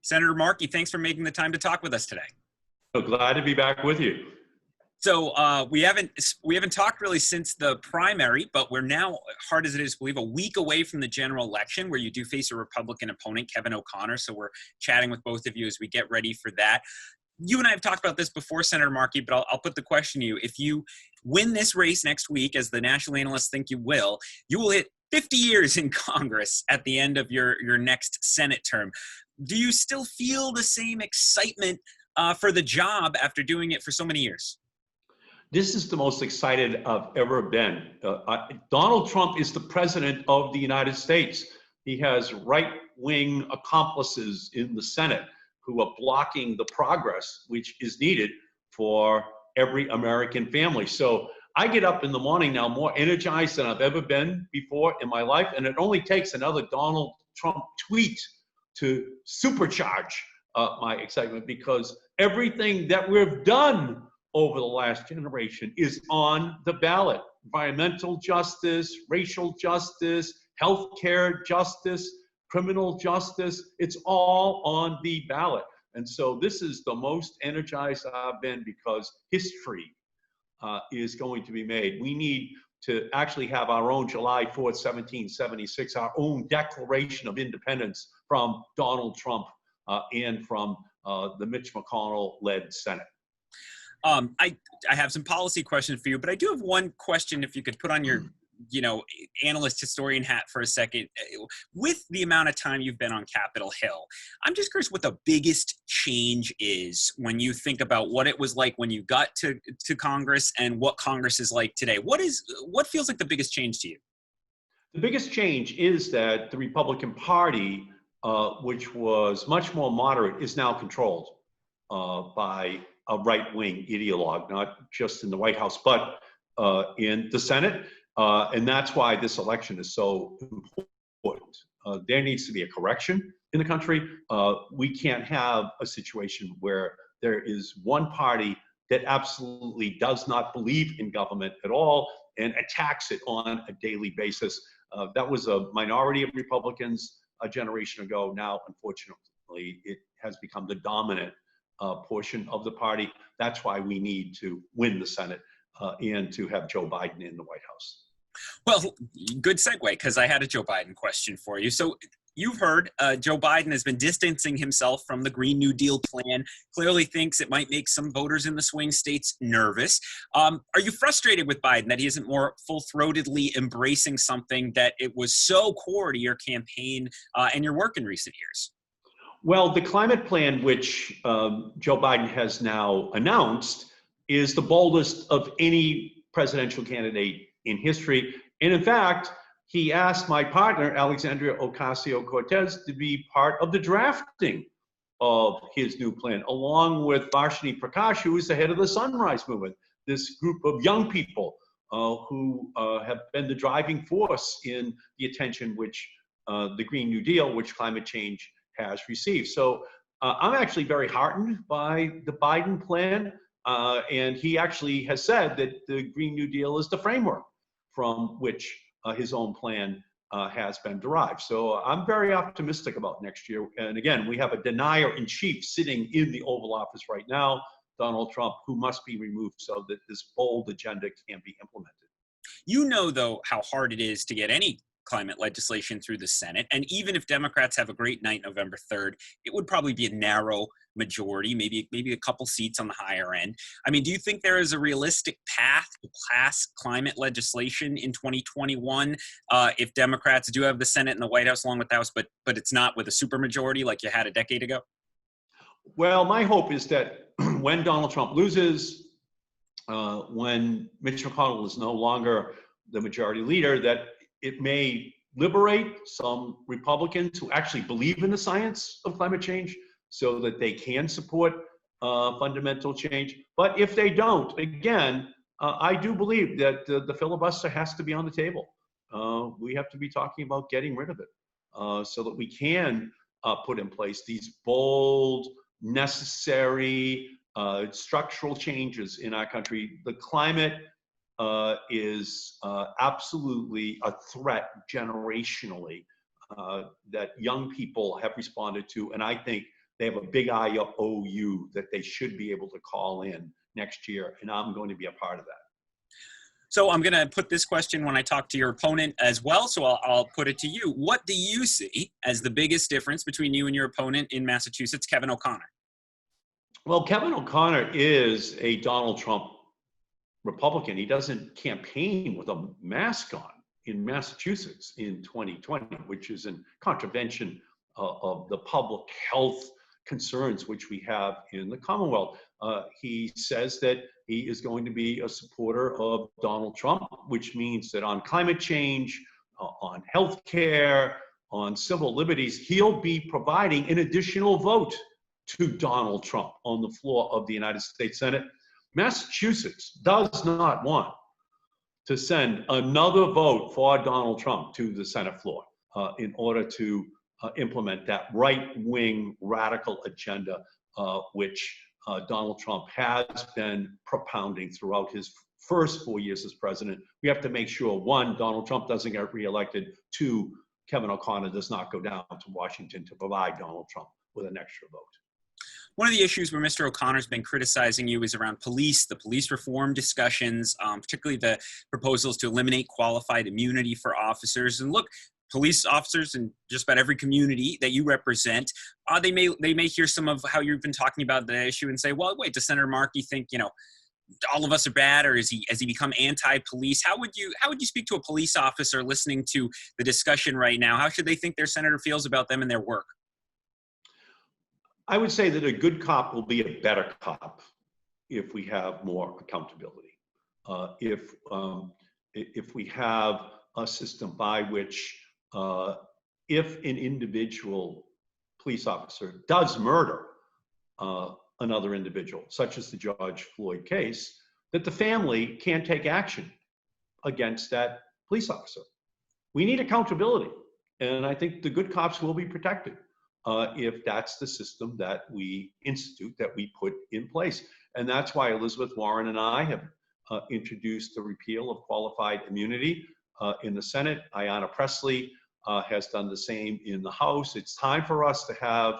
Senator Markey, thanks for making the time to talk with us today. So glad to be back with you. So we haven't talked really since the primary, but we're now, hard as it is to believe, a week away from the general election where you do face a Republican opponent, Kevin O'Connor. So we're chatting with both of you as we get ready for that. You and I have talked about this before, Senator Markey, but I'll put the question to you. If you win this race next week, as the national analysts think you will hit 50 years in Congress at the end of your next Senate term. Do you still feel the same excitement for the job after doing it for so many years? This is the most excited I've ever been. Donald Trump is the president of the United States. He has right-wing accomplices in the Senate who are blocking the progress which is needed for every American family. So I get up in the morning now more energized than I've ever been before in my life, and it only takes another Donald Trump tweet to supercharge my excitement, because everything that we've done over the last generation is on the ballot. Environmental justice, racial justice, healthcare justice, criminal justice, it's all on the ballot. And so this is the most energized I've been, because history is going to be made. We need to actually have our own July 4th, 1776, our own Declaration of Independence from Donald Trump and from the Mitch McConnell-led Senate. I have some policy questions for you, but I do have one question, if you could put on your analyst historian hat for a second. With the amount of time you've been on Capitol Hill, I'm just curious what the biggest change is when you think about what it was like when you got to Congress and what Congress is like today. What feels like the biggest change to you? The biggest change is that the Republican Party, which was much more moderate, is now controlled by a right-wing ideologue, not just in the White House, but in the Senate. And that's why this election is so important. There needs to be a correction in the country. We can't have a situation where there is one party that absolutely does not believe in government at all and attacks it on a daily basis. That was a minority of Republicans a generation ago. Now, unfortunately, it has become the dominant portion of the party. That's why we need to win the Senate and to have Joe Biden in the White House. Well, good segue, because I had a Joe Biden question for you. So you've heard Joe Biden has been distancing himself from the Green New Deal plan, clearly thinks it might make some voters in the swing states nervous. Are you frustrated with Biden that he isn't more full-throatedly embracing something that it was so core to your campaign and your work in recent years? Well, the climate plan, which Joe Biden has now announced, is the boldest of any presidential candidate in history. And in fact, he asked my partner, Alexandria Ocasio-Cortez, to be part of the drafting of his new plan, along with Varshini Prakash, who is the head of the Sunrise Movement, this group of young people who have been the driving force in the attention which the Green New Deal, which climate change has received. So I'm actually very heartened by the Biden plan. And he actually has said that the Green New Deal is the framework from which his own plan has been derived. So I'm very optimistic about next year. And again, we have a denier-in-chief sitting in the Oval Office right now, Donald Trump, who must be removed so that this bold agenda can be implemented. You know, though, how hard it is to get any climate legislation through the Senate. And even if Democrats have a great night November 3rd, it would probably be a narrow majority, maybe a couple seats on the higher end. I mean, do you think there is a realistic path to pass climate legislation in 2021 if Democrats do have the Senate and the White House along with the House, but it's not with a supermajority like you had a decade ago? Well, my hope is that when Donald Trump loses, when Mitch McConnell is no longer the majority leader, that it may liberate some Republicans who actually believe in the science of climate change so that they can support fundamental change. But if they don't, again, I do believe that the filibuster has to be on the table. We have to be talking about getting rid of it so that we can put in place these bold, necessary structural changes in our country. The climate is absolutely a threat generationally that young people have responded to. And I think They have a big IOU that they should be able to call in next year, and I'm going to be a part of that. So I'm going to put this question when I talk to your opponent as well, so I'll put it to you. What do you see as the biggest difference between you and your opponent in Massachusetts, Kevin O'Connor? Well, Kevin O'Connor is a Donald Trump Republican. He doesn't campaign with a mask on in Massachusetts in 2020, which is in contravention of the public health concerns which we have in the Commonwealth. He says that he is going to be a supporter of Donald Trump, which means that on climate change, on health care, on civil liberties, he'll be providing an additional vote to Donald Trump on the floor of the United States Senate. Massachusetts does not want to send another vote for Donald Trump to the Senate floor in order to implement that right-wing radical agenda which Donald Trump has been propounding throughout his first 4 years as president. We have to make sure, one, Donald Trump doesn't get reelected, two, Kevin O'Connor does not go down to Washington to provide Donald Trump with an extra vote. One of the issues where Mr. O'Connor's been criticizing you is around police, the police reform discussions, particularly the proposals to eliminate qualified immunity for officers. And look, police officers in just about every community that you represent, they may hear some of how you've been talking about the issue and say, well, wait, does Senator Markey think, all of us are bad, or has he become anti-police? How would you speak to a police officer listening to the discussion right now? How should they think their senator feels about them and their work? I would say that a good cop will be a better cop if we have more accountability. If we have a system by which if an individual police officer does murder another individual, such as the George Floyd case, that the family can't take action against that police officer. We need accountability, and I think the good cops will be protected if that's the system that we institute, that we put in place. And that's why Elizabeth Warren and I have introduced the repeal of qualified immunity in the Senate. Ayanna Pressley has done the same in the House. It's time for us to have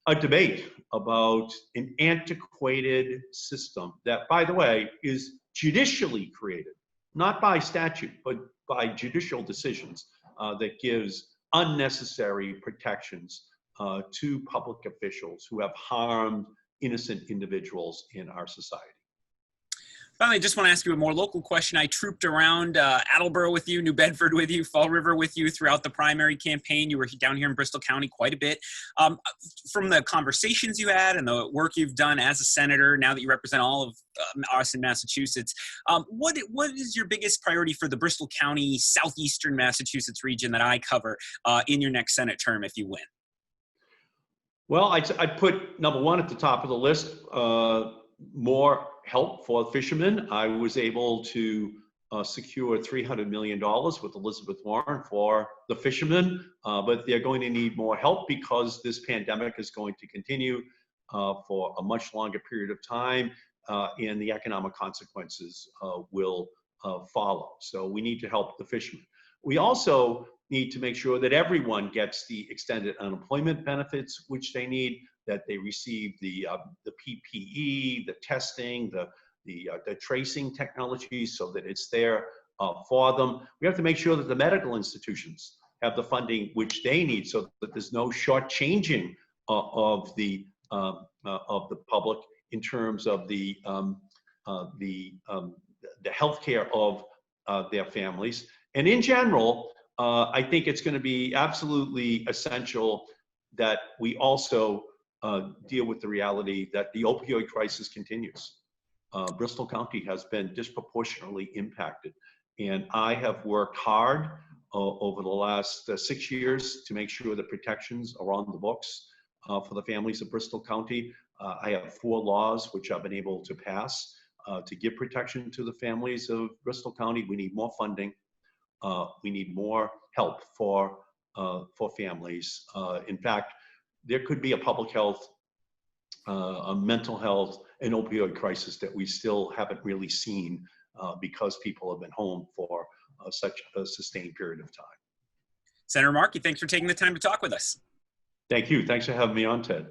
a debate about an antiquated system that, by the way, is judicially created, not by statute, but by judicial decisions that gives unnecessary protections to public officials who have harmed innocent individuals in our society. Finally, I just want to ask you a more local question. I trooped around Attleboro with you, New Bedford with you, Fall River with you throughout the primary campaign. You were down here in Bristol County quite a bit. From the conversations you had and the work you've done as a senator, now that you represent all of us in Massachusetts, what is your biggest priority for the Bristol County, southeastern Massachusetts region that I cover in your next Senate term if you win? Well, I'd put number one at the top of the list, more help for fishermen. I was able to secure $300 million with Elizabeth Warren for the fishermen, but they're going to need more help because this pandemic is going to continue for a much longer period of time, and the economic consequences will follow. So we need to help the fishermen. We also need to make sure that everyone gets the extended unemployment benefits which they need, that they receive the PPE, the testing, the tracing technologies so that it's there for them. We have to make sure that the medical institutions have the funding which they need so that there's no shortchanging of the public in terms of the healthcare of their families. And in general, I think it's going to be absolutely essential that we also deal with the reality that the opioid crisis continues. Bristol County has been disproportionately impacted, and I have worked hard over the last 6 years to make sure that protections are on the books for the families of Bristol County. I have 4 laws which I've been able to pass to give protection to the families of Bristol County. We need more funding. We need more help for families. In fact, there could be a public health, a mental health, and opioid crisis that we still haven't really seen because people have been home for such a sustained period of time. Senator Markey, thanks for taking the time to talk with us. Thank you. Thanks for having me on, Ted.